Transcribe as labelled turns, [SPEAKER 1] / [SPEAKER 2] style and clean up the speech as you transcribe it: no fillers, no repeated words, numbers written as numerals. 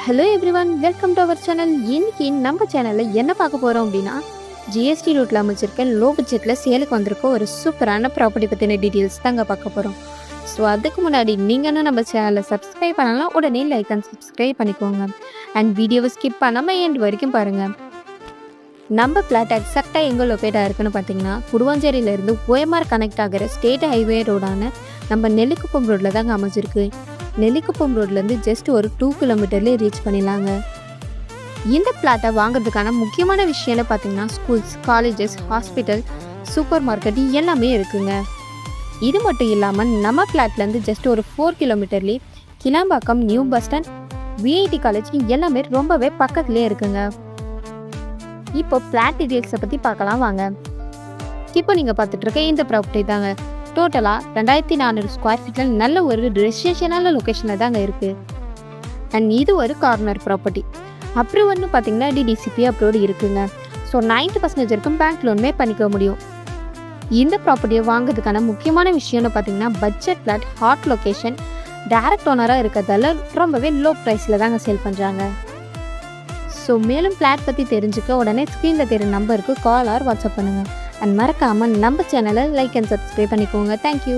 [SPEAKER 1] Hello everyone, welcome to our channel. இன்னைக்கு நம்ம சேனலில் என்ன பார்க்க போகிறோம் அப்படின்னா, ஜிஎஸ்டி ரூட்டில் அமைச்சிருக்க லோ பட்ஜெட்டில் சேலுக்கு வந்திருக்க ஒரு சூப்பரான ப்ராப்பர்ட்டி பற்றின டீட்டெயில்ஸ் தாங்க பார்க்க போகிறோம். ஸோ அதுக்கு முன்னாடி நீங்கள் இன்னும் நம்ம சேனலை சப்ஸ்கிரைப் பண்ணலாம், உடனே லைக் அண்ட் சப்ஸ்கிரைப் பண்ணிக்கோங்க. அண்ட் வீடியோவை ஸ்கிப் பண்ணாமல் எண்ட் வரைக்கும் பாருங்கள். நம்ம பிளாட் எக்ஸாக்டாக எங்கே லொக்கேட்டாக இருக்குன்னு பார்த்தீங்கன்னா, குடுவாஞ்சேரியிலேருந்து OMR கனெக்ட் ஆகிற ஸ்டேட் ஹைவே ரோடான நம்ம நெல்லிக்குப்பம் ரோட்டில் தாங்க அமைச்சிருக்கு. நெல்லிக்குப்பம் ரோட்லேருந்து ஜஸ்ட் ஒரு 2 கிலோமீட்டர்லேயே ரீச் பண்ணிடலாங்க. இந்த பிளாட்டை வாங்குறதுக்கான முக்கியமான விஷயம்னு பார்த்தீங்கன்னா, schools, colleges, hospital, super market எல்லாமே இருக்குங்க. இது மட்டும் இல்லாமல் நம்ம பிளாட்லேருந்து ஜஸ்ட் ஒரு 4 கிலோமீட்டர்லேயே Kilambakkam, new bus stand, VIT college எல்லாமே ரொம்பவே பக்கத்துலேயே இருக்குங்க. இப்போ பிளாட் டீட்டெயில்ஸை பற்றி பார்க்கலாம் வாங்க. இப்போ நீங்கள் பார்த்துட்டு இருக்க இந்த ப்ராப்பர்ட்டி தாங்க டோட்டலாக 2400 ஸ்கொயர் ஃபீட்டில் நல்ல ஒரு ரெசிடென்ஷியலான லொக்கேஷனில் தாங்க இருக்குது. அண்ட் இது ஒரு கார்னர் ப்ராப்பர்ட்டி. அப்ரூவல்னு பார்த்தீங்கன்னா DDCP அப்ரூவல் இருக்குங்க. ஸோ 90% வரைக்கும் பேங்க் லோனுமே பண்ணிக்க முடியும். இந்த ப்ராப்பர்ட்டியை வாங்குறதுக்கான முக்கியமான விஷயம்னு பார்த்தீங்கன்னா, budget flat, hot location, direct ஓனராக இருக்கிறதால ரொம்பவே லோ ப்ரைஸில் தாங்க சேல் பண்ணுறாங்க. ஸோ மேலும் பிளாட் பற்றி தெரிஞ்சுக்க உடனே ஸ்க்ரீனில் தெரியுற நம்பருக்கு கால் ஆர் வாட்ஸ்அப் பண்ணுங்கள். அண்ட் மறக்காமல் நம்ம சேனலை லைக் அண்ட் சப்ஸ்கிரைப் பண்ணிக்கோங்க. தேங்க்யூ.